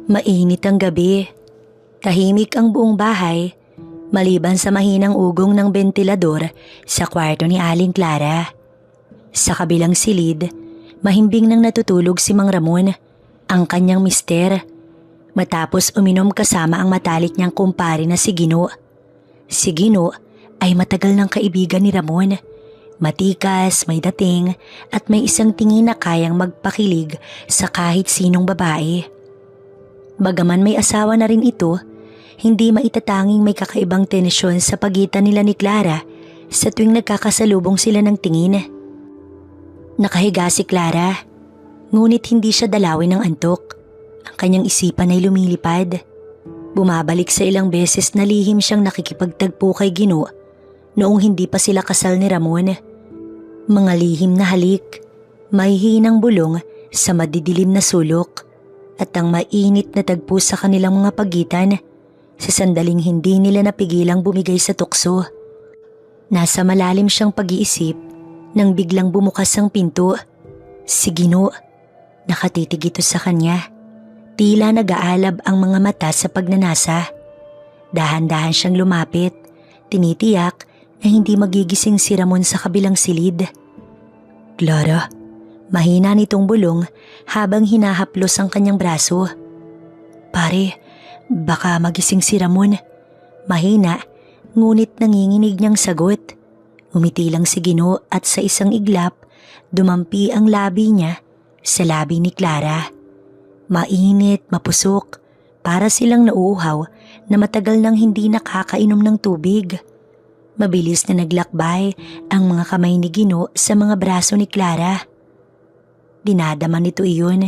Mainit ang gabi. Tahimik ang buong bahay, maliban sa mahinang ugong ng bentilador sa kwarto ni Aling Clara. Sa kabilang silid, mahimbing nang natutulog si Mang Ramon, ang kanyang mister, matapos uminom kasama ang matalik niyang kumpare na si Gino. Si Gino ay matagal ng kaibigan ni Ramon. Matikas, may dating at may isang tingin na kayang magpakilig sa kahit sinong babae. Bagaman may asawa na rin ito, hindi maitatanging may kakaibang tensyon sa pagitan nila ni Clara sa tuwing nagkakasalubong sila ng tingin. Nakahiga si Clara, ngunit hindi siya dalawin ng antok. Ang kanyang isipan ay lumilipad. Bumabalik sa ilang beses na lihim siyang nakikipagtagpo kay Gino noong hindi pa sila kasal ni Ramon. Mga lihim na halik, may hinang bulong sa madidilim na sulok at ang mainit na tagpo sa kanilang mga pagitan sa sandaling hindi nila napigilang bumigay sa tukso. Nasa malalim siyang pag-iisip nang biglang bumukas ang pinto. Si Gino, nakatitig ito sa kanya. Tila nag-aalab ang mga mata sa pagnanasa. Dahan-dahan siyang lumapit, tinitiyak na hindi magigising si Ramon sa kabilang silid. Clara, mahina nitong bulong habang hinahaplos ang kanyang braso. Pare, baka magising si Ramon. Mahina, ngunit nanginginig niyang sagot. Umiti lang si Gino at sa isang iglap, dumampi ang labi niya sa labi ni Clara. Mainit, mapusok, para silang nauuhaw na matagal nang hindi nakakainom ng tubig. Mabilis na naglakbay ang mga kamay ni Gino sa mga braso ni Clara. Dinadaman nito iyon.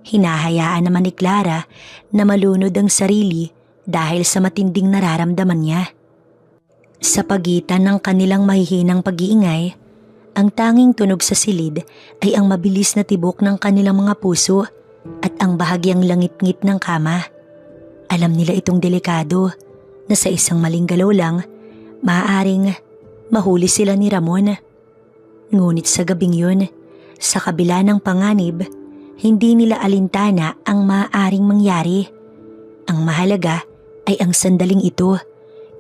Hinahayaan naman ni Clara na malunod ang sarili dahil sa matinding nararamdaman niya. Sa pagitan ng kanilang mahihinang pag-iingay, ang tanging tunog sa silid ay ang mabilis na tibok ng kanilang mga puso at ang bahagyang langit-ngit ng kama. Alam nila itong delikado na sa isang maling galaw lang, maaaring mahuli sila ni Ramon. Ngunit sa gabing yun, sa kabila ng panganib, hindi nila alintana ang maaaring mangyari. Ang mahalaga ay ang sandaling ito,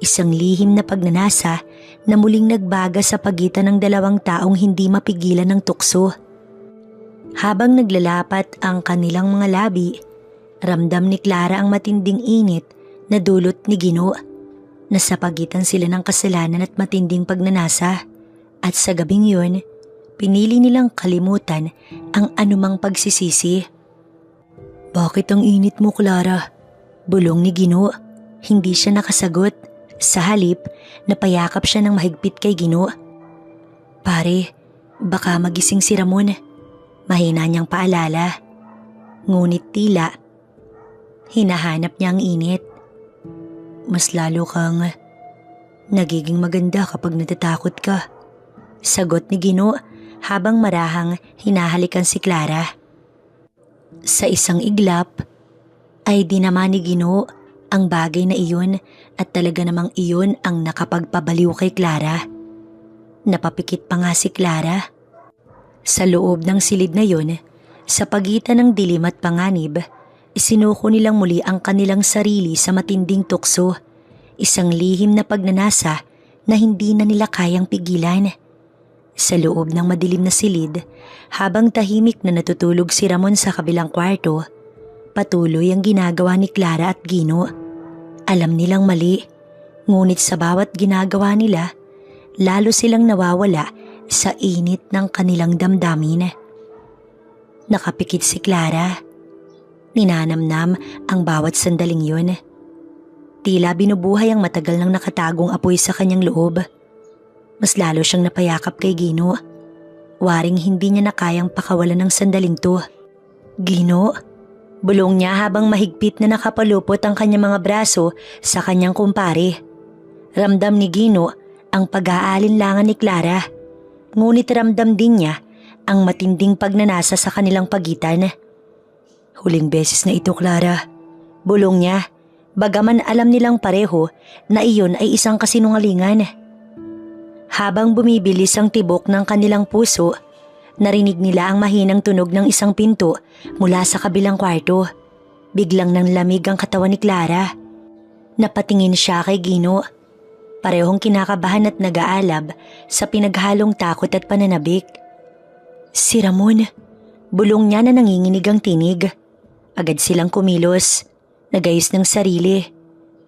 isang lihim na pagnanasa na muling nagbaga sa pagitan ng dalawang taong hindi mapigilan ng tukso. Habang naglalapat ang kanilang mga labi, ramdam ni Clara ang matinding init na dulot ni Gino. Nasa pagitan sila ng kasalanan at matinding pagnanasa, at sa gabing yun, pinili nilang kalimutan ang anumang pagsisisi. Bakit ang init mo, Clara? Bulong ni Gino. Hindi siya nakasagot. Sa halip, napayakap siya ng mahigpit kay Gino. Pare, baka magising si Ramon. Mahina niyang paalala. Ngunit tila, hinahanap niya ang init. Mas lalo kang nagiging maganda kapag natatakot ka, sagot ni Gino habang marahang hinahalikan si Clara. Sa isang iglap ay dinama ni Gino ang bagay na iyon at talaga namang iyon ang nakapagpabaliw kay Clara. Napapikit pa nga si Clara. Sa loob ng silid na yun, sa pagitan ng dilim at panganib, isinuko nilang muli ang kanilang sarili sa matinding tukso, isang lihim na pagnanasa na hindi na nila kayang pigilan. Sa loob ng madilim na silid, habang tahimik na natutulog si Ramon sa kabilang kwarto, patuloy ang ginagawa ni Clara at Gino. Alam nilang mali, ngunit sa bawat ginagawa nila, lalo silang nawawala sa init ng kanilang damdamin. Nakapikit si Clara. Ninanamnam ang bawat sandaling yun. Tila binubuhay ang matagal nang nakatagong apoy sa kanyang loob. Mas lalo siyang napayakap kay Gino. Waring hindi niya na kayang pakawalan ng sandaling to. Gino, bulong niya habang mahigpit na nakapalupot ang kanyang mga braso sa kanyang kumpare. Ramdam ni Gino ang pag-aalinlangan ni Clara. Ngunit ramdam din niya ang matinding pagnanasa sa kanilang pagitan. Huling beses na ito, Clara. Bulong niya, bagaman alam nilang pareho na iyon ay isang kasinungalingan. Habang bumibilis ang tibok ng kanilang puso, narinig nila ang mahinang tunog ng isang pinto mula sa kabilang kwarto. Biglang nang lamig ang katawan ni Clara. Napatingin siya kay Gino. Parehong kinakabahan at nag-aalab sa pinaghalong takot at pananabik. Si Ramon, bulong niya na nanginginig ang tinig. Agad silang kumilos, nagayos ng sarili.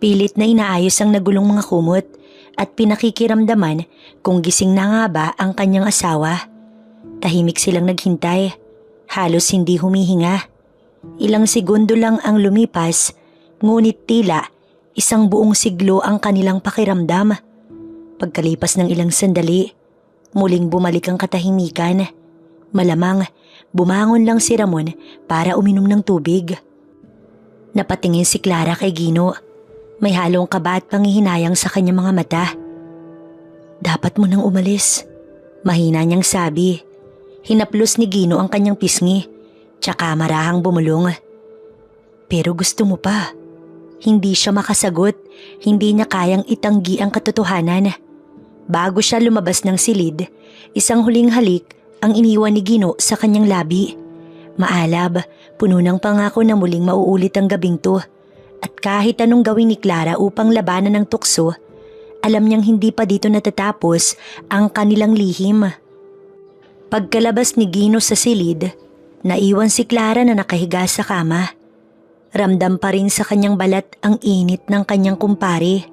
Pilit na inaayos ang nagulong mga kumot at pinakikiramdaman kung gising na nga ba ang kanyang asawa. Tahimik silang naghintay, halos hindi humihinga. Ilang segundo lang ang lumipas, ngunit tila isang buong siglo ang kanilang pakiramdam. Pagkalipas ng ilang sandali, muling bumalik ang katahimikan. Malamang bumangon lang si Ramon para uminom ng tubig. Napatingin si Clara kay Gino. May halong kaba at panghihinayang sa kanyang mga mata. Dapat mo nang umalis, mahina niyang sabi. Hinaplos ni Gino ang kanyang pisngi, tsaka marahang bumulong. Pero gusto mo pa. Hindi siya makasagot, hindi niya kayang itanggi ang katotohanan. Bago siya lumabas ng silid, isang huling halik ang iniwan ni Gino sa kanyang labi. Maalab, puno ng pangako na muling mauulit ang gabing to. At kahit anong gawin ni Clara upang labanan ng tukso, alam niyang hindi pa dito natatapos ang kanilang lihim. Pagkalabas ni Gino sa silid, naiwan si Clara na nakahiga sa kama. Ramdam pa rin sa kanyang balat ang init ng kanyang kumpare.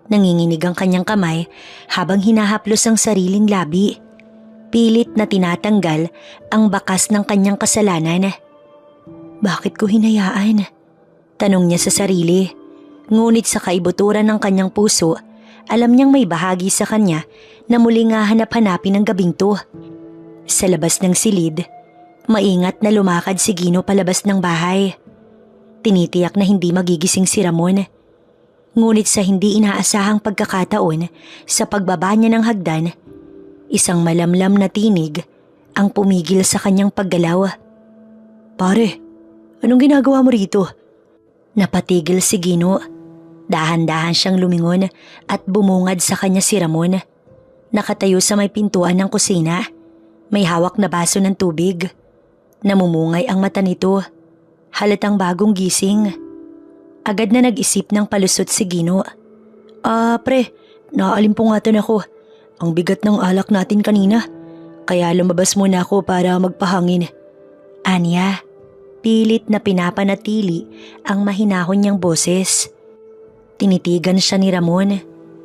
Nanginginig ang kanyang kamay habang hinahaplos ang sariling labi. Pilit na tinatanggal ang bakas ng kanyang kasalanan. Bakit ko hinayaan? Tanong niya sa sarili. Ngunit sa kaibuturan ng kanyang puso, alam niyang may bahagi sa kanya na muling hanap-hanapin ang gabing to. Sa labas ng silid, maingat na lumakad si Gino palabas ng bahay. Tinitiyak na hindi magigising si Ramon. Ngunit sa hindi inaasahang pagkakataon, sa pagbaba niya ng hagdan, isang malamlam na tinig ang pumigil sa kanyang paggalaw. Pare, anong ginagawa mo rito? Napatigil si Gino. Dahan-dahan siyang lumingon at bumungad sa kanya si Ramon. Nakatayo sa may pintuan ng kusina. May hawak na baso ng tubig. Namumungay ang mata nito. Halatang bagong gising. Agad na nag-isip ng palusot si Gino. Pre, naalimpungatan ako. Ang bigat ng alak natin kanina. Kaya lumabas muna ako para magpahangin. Anya, pilit na pinapanatili ang mahinahon niyang boses. Tinitigan siya ni Ramon.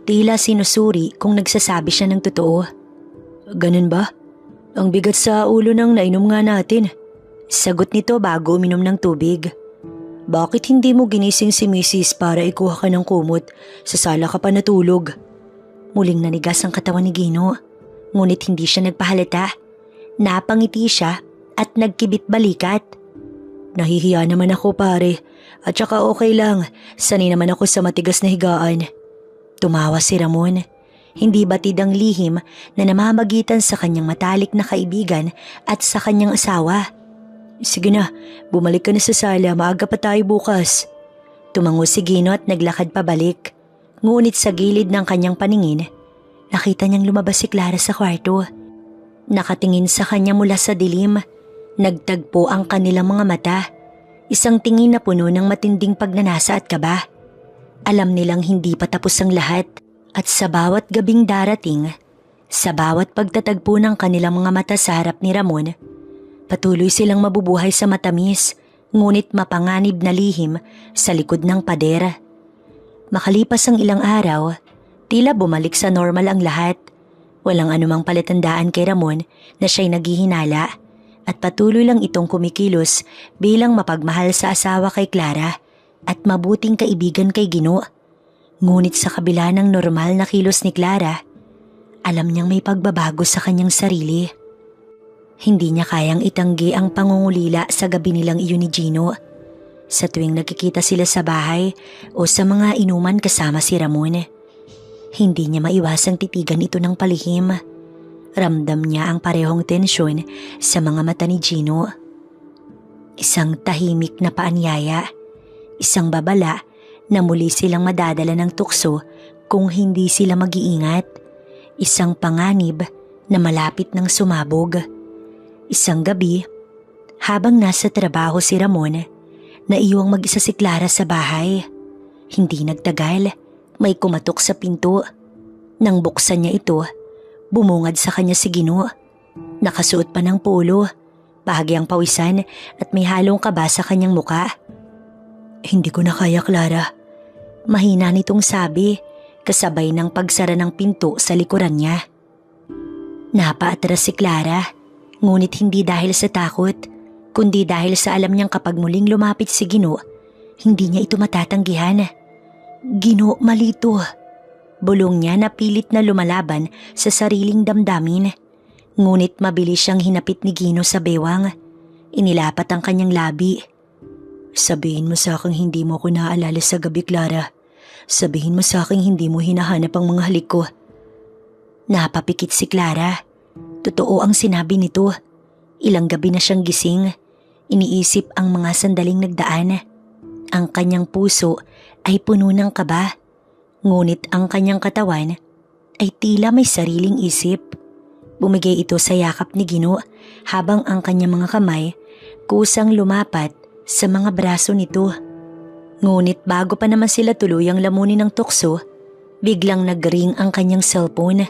Tila sinusuri kung nagsasabi siya ng totoo. Ganun ba? Ang bigat sa ulo ng nainom nga natin. Sagot nito bago uminom ng tubig. Bakit hindi mo ginising si Mrs. para ikuha ka ng kumot? Sa sala ka pa natulog. Muling nanigas ang katawan ni Gino. Ngunit hindi siya nagpahalata. Napangiti siya at nagkibit balikat. Nahihiya naman ako pare. At saka okay lang. Sanay naman ako sa matigas na higaan. Tumawa si Ramon. Hindi batid ang lihim na namamagitan sa kanyang matalik na kaibigan at sa kanyang asawa. Sige na, bumalik ka na sa sala, maaga pa tayo bukas. Tumango si Gino at naglakad pabalik. Ngunit sa gilid ng kanyang paningin, nakita niyang lumabas si Clara sa kwarto. Nakatingin sa kanya mula sa dilim, nagtagpo ang kanilang mga mata. Isang tingin na puno ng matinding pagnanasa at kaba. Alam nilang hindi pa tapos ang lahat. At sa bawat gabing darating, sa bawat pagtatagpo ng kanilang mga mata sa harap ni Ramon, patuloy silang mabubuhay sa matamis, ngunit mapanganib na lihim sa likod ng pader. Makalipas ang ilang araw, tila bumalik sa normal ang lahat. Walang anumang palatandaan kay Ramon na siya'y naghihinala at patuloy lang itong kumikilos bilang mapagmahal sa asawa kay Clara at mabuting kaibigan kay Gino. Ngunit sa kabila ng normal na kilos ni Clara, alam niyang may pagbabago sa kanyang sarili. Hindi niya kayang itanggi ang pangungulila sa gabi nilang iyon ni Gino. Sa tuwing nagkikita sila sa bahay o sa mga inuman kasama si Ramon, hindi niya maiwasang titigan ito ng palihim. Ramdam niya ang parehong tensyon sa mga mata ni Gino. Isang tahimik na paanyaya, isang babala na muli silang madadala ng tukso kung hindi sila mag-iingat. Isang panganib na malapit ng sumabog. Isang gabi, habang nasa trabaho si Ramon, Naiwang mag-isa si Clara sa bahay. Hindi nagtagal, may kumatok sa pinto. Nang buksan niya ito, bumungad sa kanya si Gino. Nakasuot pa ng polo, bahagyang pawisan at may halong kaba sa kanyang muka. "Hindi ko na kaya, Clara." Mahina nitong sabi, kasabay ng pagsara ng pinto sa likuran niya. Napaatras si Clara, ngunit hindi dahil sa takot, kundi dahil sa alam niyang kapag muling lumapit si Gino, hindi niya ito matatanggihan. "Gino, mali ito." Bulong niya na pilit na lumalaban sa sariling damdamin. Ngunit mabilis siyang hinapit ni Gino sa bewang. Inilapat ang kanyang labi. "Sabihin mo sa aking hindi mo ako naaalala sa gabi, Clara. Sabihin mo sa aking hindi mo hinahanap ang mga halik ko." Napapikit si Clara. Totoo ang sinabi nito. Ilang gabi na siyang gising. Iniisip ang mga sandaling nagdaan. Ang kanyang puso ay puno ng kaba. Ngunit ang kanyang katawan ay tila may sariling isip. Bumigay ito sa yakap ni Gino habang ang kanyang mga kamay kusang lumapat sa mga braso nito. Ngunit bago pa naman sila tuluyang lamunin ng tukso, biglang nag-ring ang kanyang cellphone.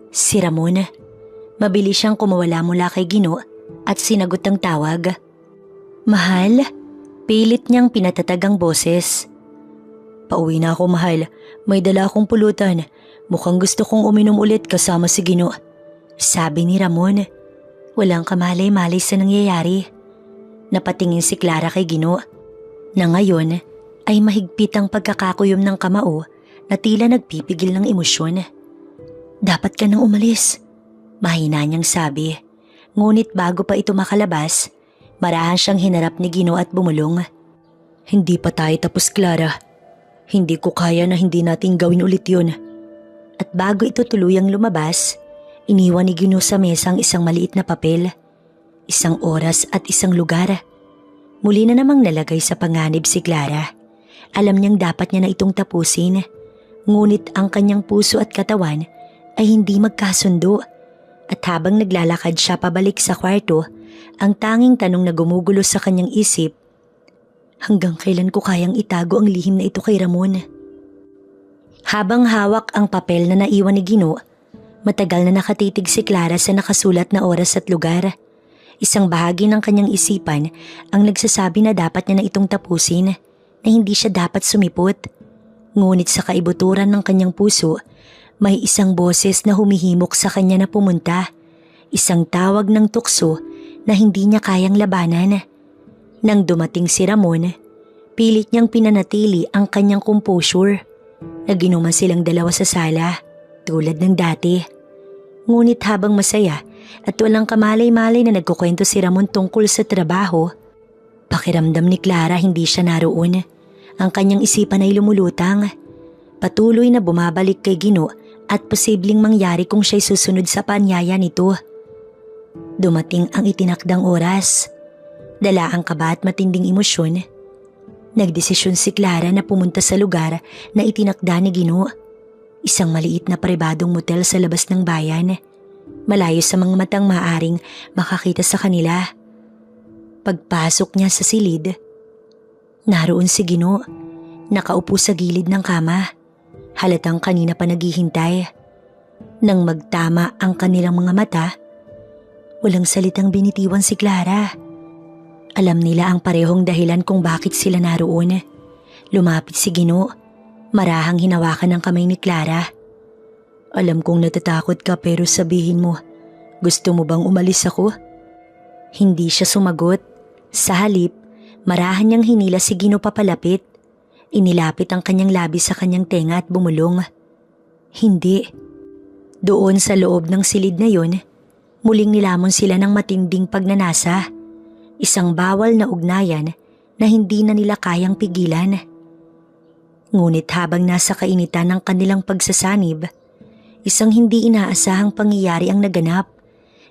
Si Ramon. Mabilis siyang kumawala mula kay Gino at sinagot ang tawag. "Mahal?" Pilit niyang pinatatag ang boses. "Pauwi na ako, mahal. May dala akong pulutan. Mukhang gusto kong uminom ulit kasama si Gino." Sabi ni Ramon. Walang kamalay-malay sa nangyayari. Napatingin si Clara kay Gino na ngayon ay mahigpit ang pagkakakuyom ng kamao na tila nagpipigil ng emosyon. "Dapat ka nang umalis," mahina niyang sabi. Ngunit bago pa ito makalabas, marahan siyang hinarap ni Gino at bumulong. "Hindi pa tayo tapos, Clara. Hindi ko kaya na hindi natin gawin ulit yun." At bago ito tuluyang lumabas, iniwan ni Gino sa mesa ang isang maliit na papel, isang oras at isang lugar. Muli na namang nalagay sa panganib si Clara. Alam niyang dapat niya na itong tapusin, ngunit ang kanyang puso at katawan ay hindi magkasundo. At habang naglalakad siya pabalik sa kwarto, ang tanging tanong na gumugulo sa kanyang isip, hanggang kailan ko kayang itago ang lihim na ito kay Ramon? Habang hawak ang papel na naiwan ni Gino, matagal na nakatitig si Clara sa nakasulat na oras at lugar. Isang bahagi ng kanyang isipan ang nagsasabi na dapat niya na itong tapusin, na hindi siya dapat sumipot. Ngunit sa kaibuturan ng kanyang puso, may isang boses na humihimok sa kanya na pumunta. Isang tawag ng tukso na hindi niya kayang labanan. Nang dumating si Ramon, pilit niyang pinanatili ang kanyang composure. Naginuman silang dalawa sa sala, tulad ng dati. Ngunit habang masaya at walang kamalay-malay na nagkukwento si Ramon tungkol sa trabaho, pakiramdam ni Clara hindi siya naroon. Ang kanyang isipan ay lumulutang. Patuloy na bumabalik kay Gino at posibleng mangyari kung siya'y susunod sa paanyaya nito. Dumating ang itinakdang oras. Dala ang kaba at matinding emosyon. Nagdesisyon si Clara na pumunta sa lugar na itinakda ni Gino. Isang maliit na pribadong motel sa labas ng bayan. Malayo sa mga matang maaring makakita sa kanila. Pagpasok niya sa silid, naroon si Gino, nakaupo sa gilid ng kama. Halatang kanina pa naghihintay. Nang magtama ang kanilang mga mata, walang salitang binitiwan si Clara. Alam nila ang parehong dahilan kung bakit sila naroon. Lumapit si Gino, marahang hinawakan ang kamay ni Clara. "Alam kong natatakot ka pero sabihin mo, gusto mo bang umalis ako?" Hindi siya sumagot. Sa halip, marahan niyang hinila si Gino papalapit. Inilapit ang kanyang labi sa kanyang tenga at bumulong. "Hindi." Doon sa loob ng silid na yon, muling nilamon sila ng matinding pagnanasa. Isang bawal na ugnayan na hindi na nila kayang pigilan. Ngunit habang nasa kainitan ng kanilang pagsasanib, isang hindi inaasahang pangyayari ang naganap.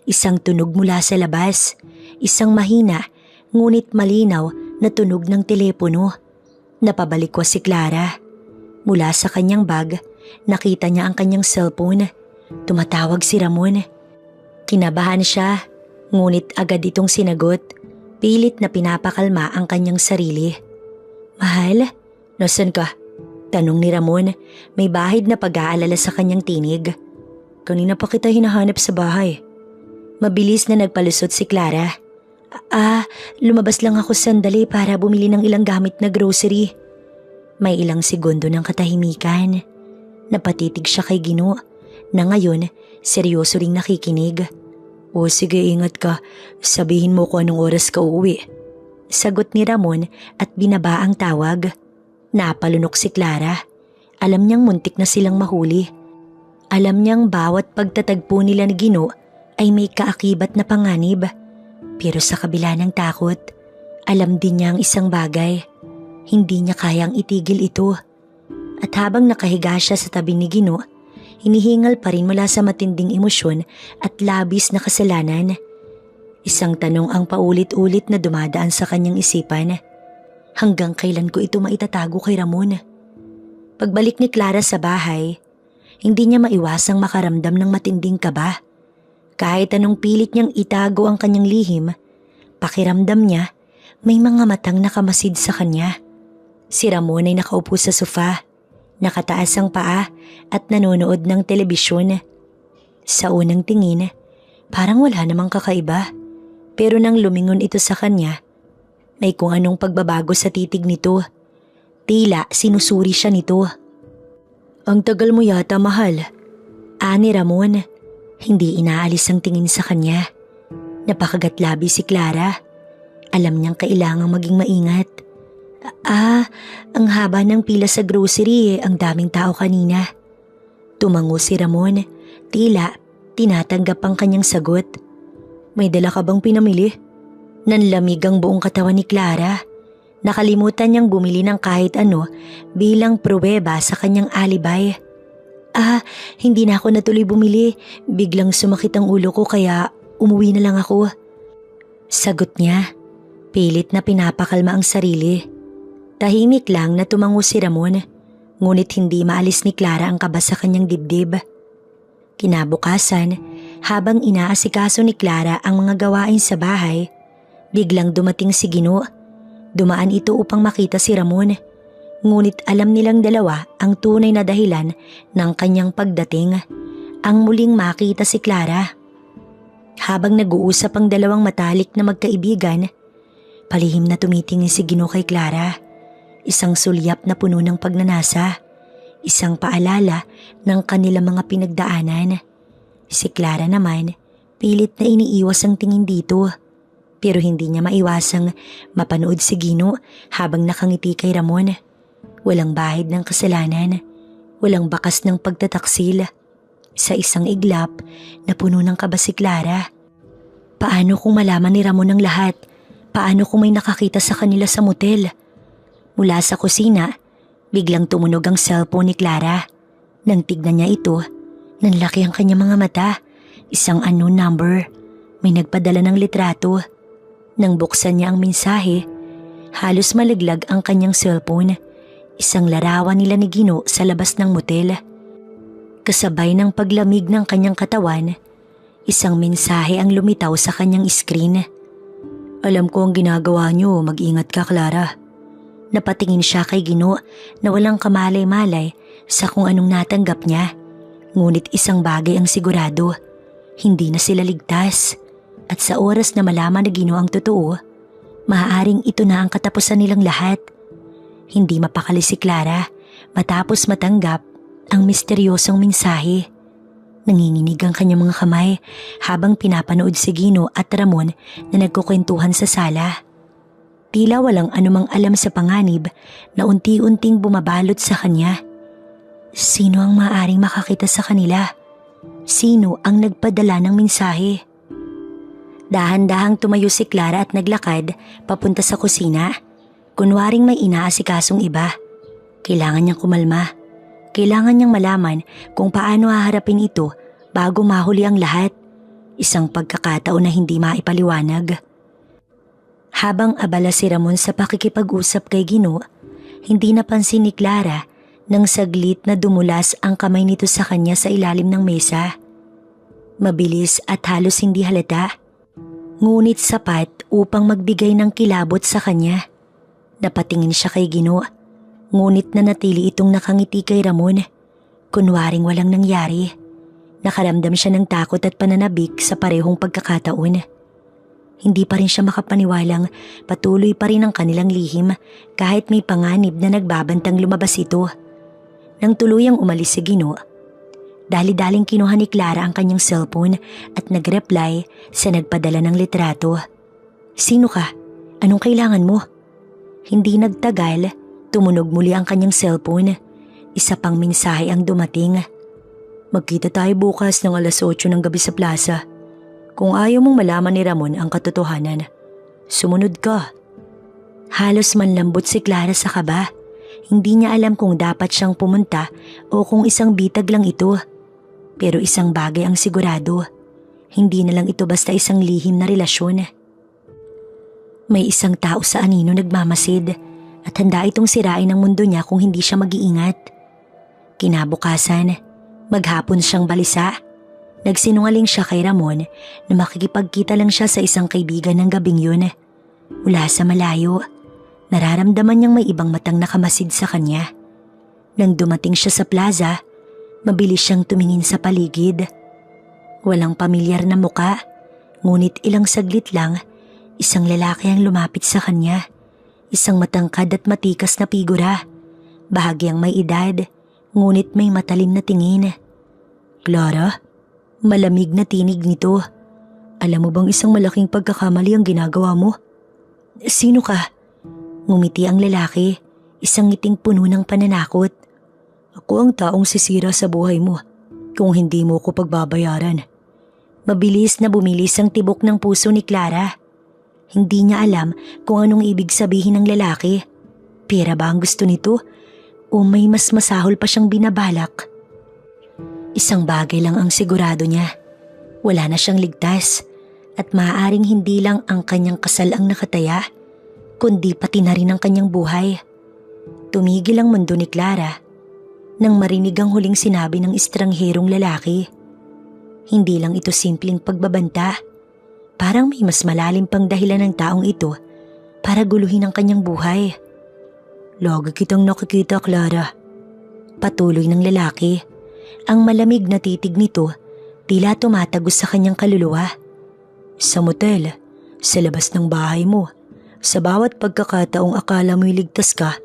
Isang tunog mula sa labas, isang mahina ngunit malinaw na tunog ng telepono. Napabalikwas si Clara. Mula sa kanyang bag, nakita niya ang kanyang cellphone. Tumatawag si Ramon. Kinabahan siya, ngunit agad itong sinagot. Pilit na pinapakalma ang kanyang sarili. Mahal, nasan ka? Tanong ni Ramon, may bahid na pag-aalala sa kanyang tinig. Kanina pa kita hinahanap sa bahay. Mabilis na nagpalusot si Clara. Lumabas lang ako sandali para bumili ng ilang gamit na grocery. May ilang segundo ng katahimikan. Napatitig siya kay Gino na ngayon seryoso ring nakikinig. O sige, ingat ka. Sabihin mo kung anong oras ka uuwi. Sagot ni Ramon at binaba ang tawag. Napalunok si Clara. Alam niyang muntik na silang mahuli. Alam niyang bawat pagtatagpo nila ni Gino ay may kaakibat na panganib. Pero sa kabila ng takot, alam din niya ang isang bagay. Hindi niya kayang itigil ito. At habang nakahiga siya sa tabi ni Gino, hinihingal pa rin mula sa matinding emosyon at labis na kasalanan. Isang tanong ang paulit-ulit na dumadaan sa kanyang isipan. Hanggang kailan ko ito maitatago kay Ramon? Pagbalik ni Clara sa bahay, hindi niya maiwasang makaramdam ng matinding kaba. Kahit anong pilit niyang itago ang kanyang lihim, pakiramdam niya may mga matang nakamasid sa kanya. Si Ramon ay nakaupo sa sofa, nakataas ang paa at nanonood ng telebisyon. Sa unang tingin, parang wala namang kakaiba. Pero nang lumingon ito sa kanya, may kung anong pagbabago sa titig nito. Tila sinusuri siya nito. Ang tagal mo yata, mahal. Ani Ramon, hindi inaalis ang tingin sa kanya. Napakagatlabi si Clara. Alam niyang kailangang maging maingat. Ang haba ng pila sa grocery, ang daming tao kanina. Tumango si Ramon, tila tinatanggap ang kanyang sagot. May dala ka bang pinamili? Nanlamig ang buong katawan ni Clara. Nakalimutan niyang bumili ng kahit ano bilang pruweba sa kanyang alibay. Hindi na ako natuloy bumili. Biglang sumakit ang ulo ko kaya umuwi na lang ako. Sagot niya. Pilit na pinapakalma ang sarili. Tahimik lang na tumango si Ramon, ngunit hindi maalis ni Clara ang kaba sa kanyang dibdib. Kinabukasan, habang inaasikaso ni Clara ang mga gawain sa bahay, biglang dumating si Gino. Dumaan ito upang makita si Ramon, ngunit alam nilang dalawa ang tunay na dahilan ng kanyang pagdating, ang muling makita si Clara. Habang nag-uusap ang dalawang matalik na magkaibigan, palihim na tumitingin si Gino kay Clara. Isang sulyap na puno ng pagnanasa, isang paalala ng kanilang mga pinagdaanan. Si Clara naman, pilit na iniiwas ang tingin dito. Pero hindi niya maiwasang mapanood si Gino habang nakangiti kay Ramon. Walang bahid ng kasalanan, walang bakas ng pagtataksil. Sa isang iglap na puno ng kaba si Clara. Paano kung malaman ni Ramon ang lahat? Paano kung may nakakita sa kanila sa motel? Mula sa kusina, biglang tumunog ang cellphone ni Clara. Nang tignan niya ito, nanlaki ang kanyang mga mata. Isang unknown number. May nagpadala ng litrato. Nang buksan niya ang mensahe, halos malaglag ang kanyang cellphone. Isang larawan nila ni Gino sa labas ng motel. Kasabay ng paglamig ng kanyang katawan, isang mensahe ang lumitaw sa kanyang screen. Alam ko ang ginagawa niyo, mag-ingat ka, Clara. Napatingin siya kay Gino na walang kamalay-malay sa kung anong natanggap niya. Ngunit isang bagay ang sigurado, hindi na sila ligtas. At sa oras na malaman na Gino ang totoo, maaaring ito na ang katapusan nilang lahat. Hindi mapakali si Clara matapos matanggap ang misteryosong mensahe. Nanginginig ang kanyang mga kamay habang pinapanood si Gino at Ramon na nagkukwentuhan sa sala. Tila walang anumang alam sa panganib na unti-unting bumabalot sa kanya. Sino ang maaaring makakita sa kanila? Sino ang nagpadala ng mensahe? Dahan-dahang tumayo si Clara at naglakad papunta sa kusina. Kunwaring may inaasikasong iba. Kailangan niyang kumalma. Kailangan niyang malaman kung paano haharapin ito bago mahuli ang lahat. Isang pagkakataon na hindi maipaliwanag. Habang abala si Ramon sa pakikipag-usap kay Gino, hindi napansin ni Clara nang saglit na dumulas ang kamay nito sa kanya sa ilalim ng mesa. Mabilis at halos hindi halata, ngunit sapat upang magbigay ng kilabot sa kanya. Napatingin siya kay Gino, ngunit nanatili itong nakangiti kay Ramon. Kunwaring walang nangyari. Nakaramdam siya ng takot at pananabik sa parehong pagkakataon. Hindi pa rin siya makapaniwalang patuloy pa rin ang kanilang lihim kahit may panganib na nagbabantang lumabas ito. Nang tuluyang umalis si Gino, dali-daling kinuha ni Clara ang kanyang cellphone at nag-reply sa nagpadala ng litrato. "Sino ka? Anong kailangan mo?" Hindi nagtagal, tumunog muli ang kanyang cellphone. Isa pang mensahe ang dumating. "Magkita tayo bukas ng 8:00 ng gabi sa plaza. Kung ayaw mong malaman ni Ramon ang katotohanan, sumunod ka." Halos manlambot si Clara sa kaba. Hindi niya alam kung dapat siyang pumunta o kung isang bitag lang ito. Pero isang bagay ang sigurado, hindi na lang ito basta isang lihim na relasyon. May isang tao sa anino nagmamasid at handa itong sirain ang mundo niya kung hindi siya mag-iingat. Kinabukasan, maghapon siyang balisa. Nagsinungaling siya kay Ramon na makikipagkita lang siya sa isang kaibigan ng gabing yun. Mula sa malayo, nararamdaman niyang may ibang matang nakamasid sa kanya. Nang dumating siya sa plaza, mabilis siyang tumingin sa paligid. Walang pamilyar na muka, ngunit ilang saglit lang, isang lalaki ang lumapit sa kanya. Isang matangkad at matikas na figura, bahagyang may edad, ngunit may matalim na tingin. "Clara?" Malamig na tinig nito. "Alam mo bang isang malaking pagkakamali ang ginagawa mo?" "Sino ka?" Ngumiti ang lalaki, isang ngiting puno ng pananakot. "Ako ang taong sisira sa buhay mo kung hindi mo ko pagbabayaran." Mabilis na bumilis ang tibok ng puso ni Clara. Hindi niya alam kung anong ibig sabihin ng lalaki. Pera ba ang gusto nito? O may mas masahol pa siyang binabalak? Isang bagay lang ang sigurado niya. Wala na siyang ligtas at maaaring hindi lang ang kanyang kasal ang nakataya, kundi pati na rin ang kanyang buhay. Tumigil ang mundo ni Clara nang marinig ang huling sinabi ng estrangherong lalaki. Hindi lang ito simpleng pagbabanta. Parang may mas malalim pang dahilan ng taong ito para guluhin ang kanyang buhay. "Lagi kitang nakikita, Clara." Patuloy ng lalaki. Ang malamig na titig nito tila tumatagos sa kanyang kaluluwa. "Sa motel, sa labas ng bahay mo, sa bawat pagkakataong akala mo'y ligtas ka,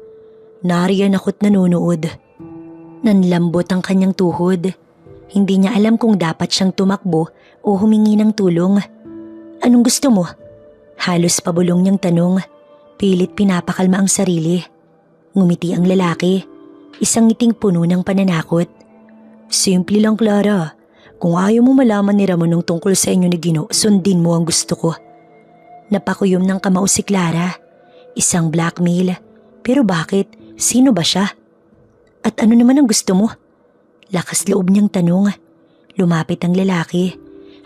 nariyan ako't nanonood." Nanlambot ang kanyang tuhod. Hindi niya alam kung dapat siyang tumakbo o humingi ng tulong. "Anong gusto mo?" Halos pabulong niyang tanong. Pilit pinapakalma ang sarili. Ngumiti ang lalaki, isang ngiting puno ng pananakot. "Simple lang, Clara. Kung ayaw mo malaman ni Ramon ng tungkol sa inyo ni Gino, sundin mo ang gusto ko." Napakuyom ng kamao si Clara. Isang blackmail. Pero bakit? Sino ba siya? At ano naman ang gusto mo? Lakas loob niyang tanong. Lumapit ang lalaki.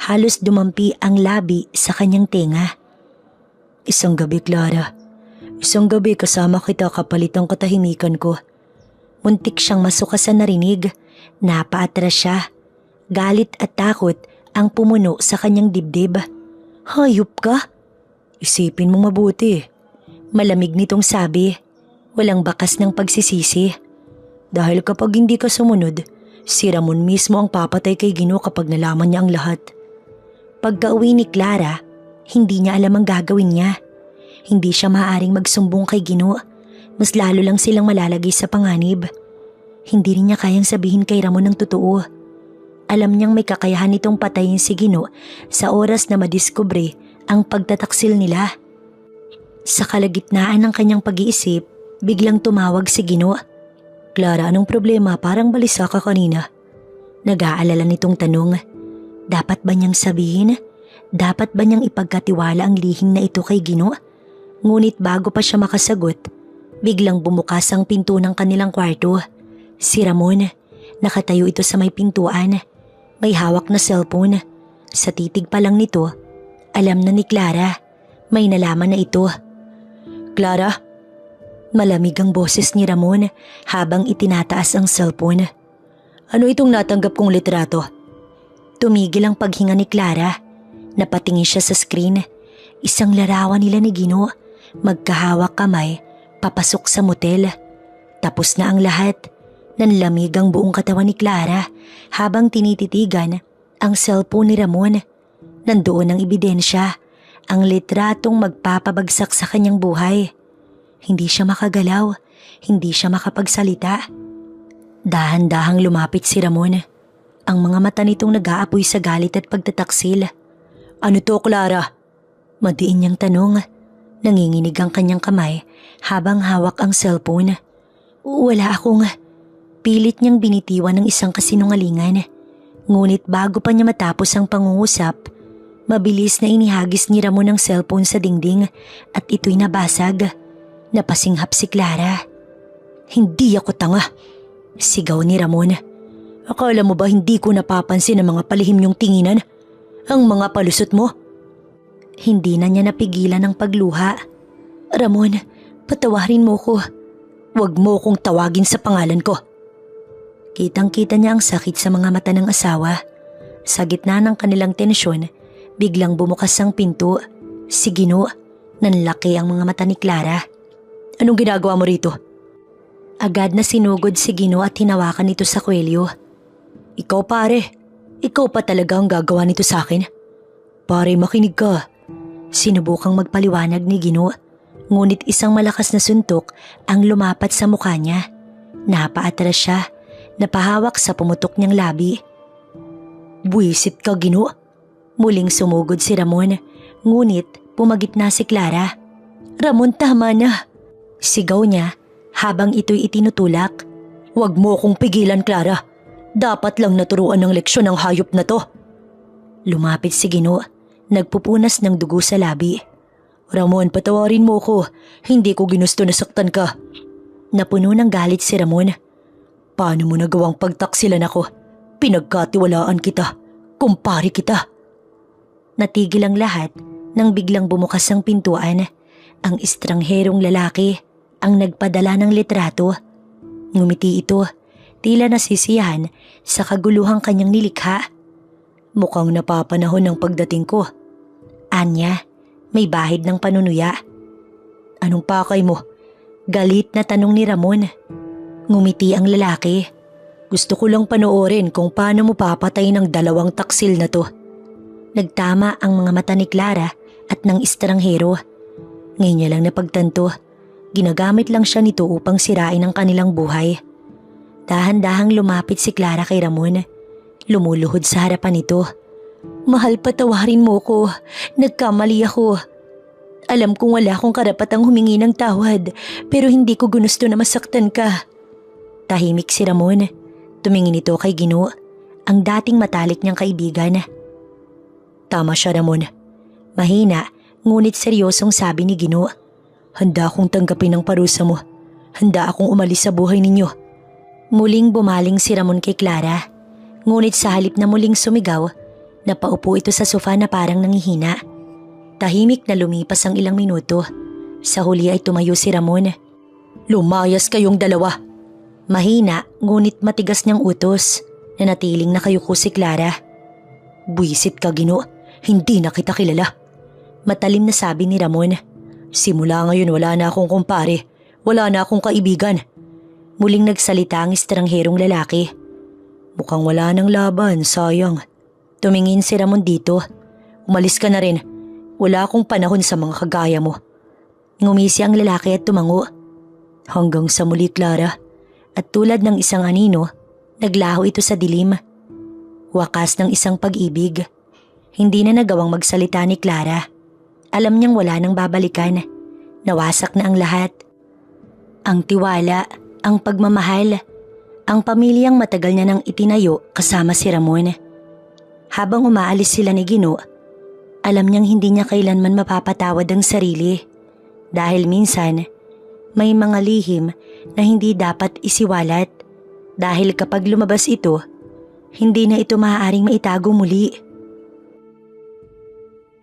Halos dumampi ang labi sa kanyang tenga. "Isang gabi, Clara. Isang gabi kasama kita kapalit ang katahimikan ko." Muntik siyang masuka sa narinig. Napaatras siya. Galit at takot ang pumuno sa kanyang dibdib. "Hayop ka?" "Isipin mo mabuti." Malamig nitong sabi. Walang bakas ng pagsisisi. "Dahil kapag hindi ka sumunod, si Ramon mismo ang papatay kay Gino kapag nalaman niya ang lahat." Pagka-uwi ni Clara, hindi niya alam ang gagawin niya. Hindi siya maaaring magsumbong kay Gino. Mas lalo lang silang malalagay sa panganib. Hindi rin niya kayang sabihin kay Ramon ang totoo. Alam niyang may kakayahan itong patayin si Gino sa oras na madiskubre ang pagtataksil nila. Sa kalagitnaan ng kanyang pag-iisip, biglang tumawag si Gino. "Clara, anong problema? Parang balisa ka kanina." Nag-aalala nitong tanong. Dapat ba niyang sabihin? Dapat ba niyang ipagkatiwala ang lihim na ito kay Gino? Ngunit bago pa siya makasagot, biglang bumukas ang pinto ng kanilang kwarto. Si Ramon, nakatayo ito sa may pintuan. May hawak na cellphone. Sa titig pa lang nito, alam na ni Clara. May nalaman na ito. "Clara?" Malamig ang boses ni Ramon habang itinataas ang cellphone. "Ano itong natanggap kong litrato?" Tumigil ang paghinga ni Clara. Napatingin siya sa screen. Isang larawan nila ni Gino. Magkahawak kamay papasok sa motel. Tapos na ang lahat. Nanlamig ang buong katawan ni Clara habang tinititigan ang cellphone ni Ramon. Nandoon ang ebidensya, ang litratong magpapabagsak sa kanyang buhay. Hindi siya makagalaw, hindi siya makapagsalita. Dahan-dahang lumapit si Ramon. Ang mga mata nitong nag-aapoy sa galit at pagtataksil. Ano to, Clara? Madiin niyang tanong. Nanginginig ang kanyang kamay habang hawak ang cellphone. Wala akong... Pilit niyang binitiwan ng isang kasinungalingan. Ngunit bago pa niya matapos ang pangungusap, mabilis na inihagis ni Ramon ang cellphone sa dingding at ito'y nabasag. Napasinghap si Clara. Hindi ako tanga, sigaw ni Ramon. Akala mo ba hindi ko napapansin ang mga palihim niyong tinginan? Ang mga palusot mo? Hindi na niya napigilan ang pagluha. Ramon, patawarin mo ko. Huwag mo kong tawagin sa pangalan ko. Kitang-kita niya ang sakit sa mga mata ng asawa. Sa gitna ng kanilang tensyon, biglang bumukas ang pinto. Si Gino, nanlaki ang mga mata ni Clara. Anong ginagawa mo rito? Agad na sinugod si Gino at hinawakan ito sa kwelyo. Ikaw pare, ikaw pa talaga ang gagawa nito sa akin? Pare, makinig ka. Sinubukang magpaliwanag ni Gino, ngunit isang malakas na suntok ang lumapat sa mukha niya. Napaatras siya. Napahawak sa pumutok niyang labi. Buwisit ka, Gino. Muling sumugod si Ramon, ngunit pumagitna si Clara. Ramon, tama na. Sigaw niya habang ito'y itinutulak. Huwag mo akong pigilan, Clara. Dapat lang naturuan ng leksyon ng hayop na to. Lumapit si Gino, nagpupunas ng dugo sa labi. Ramon, patawarin mo ko. Hindi ko ginusto na saktan ka. Napuno ng galit si Ramon. Paano mo nagawang pagtaksilan ako? Pinagkatiwalaan kita. Kumpare kita. Natigil ang lahat nang biglang bumukas ang pintuan. Ang estrangherong lalaki ang nagpadala ng litrato. Ngumiti ito, tila nasisiyahan sa kaguluhang kanyang nilikha. Mukhang napapanahon ng pagdating ko. Anya, may bahid ng panunuya. Anong pakay mo? Galit na tanong ni Ramon. Ngumiti ang lalaki. Gusto ko lang panoorin kung paano mo papatay ng 2 taksil na to. Nagtama ang mga mata ni Clara at ng estranghero. Ngayon niya lang napagtanto, ginagamit lang siya nito upang sirain ang kanilang buhay. Dahan-dahang lumapit si Clara kay Ramon. Lumuluhod sa harapan nito. Mahal, patawarin mo ko. Nagkamali ako. Alam kong wala akong karapatang humingi ng tawad, pero hindi ko gusto na masaktan ka. Tahimik si Ramon. Tumingin ito kay Gino, ang dating matalik niyang kaibigan. Tama siya, Ramon. Mahina, ngunit seryosong sabi ni Gino. Handa akong tanggapin ang parusa mo. Handa akong umalis sa buhay ninyo. Muling bumaling si Ramon kay Clara. Ngunit sa halip na muling sumigaw, napaupo ito sa sofa na parang nangihina. Tahimik na lumipas ang ilang minuto. Sa huli ay tumayo si Ramon. Lumayas kayong dalawa. Mahina, ngunit matigas niyang utos. Nanatiling nakayuko si Clara. Buwisit ka, Gino. Hindi na kita kilala. Matalim na sabi ni Ramon. Simula ngayon wala na akong kumpare. Wala na akong kaibigan. Muling nagsalita ang estrangherong lalaki. Mukhang wala nang laban, sayang. Tumingin si Ramon dito. Umalis ka na rin. Wala akong panahon sa mga kagaya mo. Ngumisi ang lalaki at tumango. Hanggang sa muli, Clara. At tulad ng isang anino, naglaho ito sa dilim. Wakas ng isang pag-ibig. Hindi na nagawang magsalita ni Clara. Alam niyang wala nang babalikan. Nawasak na ang lahat. Ang tiwala, ang pagmamahal, ang pamilyang matagal niya nang itinayo kasama si Ramon. Habang umaalis sila ni Gino, alam niyang hindi niya kailanman mapapatawad ang sarili. Dahil minsan, may mga lihim na hindi dapat isiwalat. Dahil kapag lumabas ito, hindi na ito maaaring maitago muli.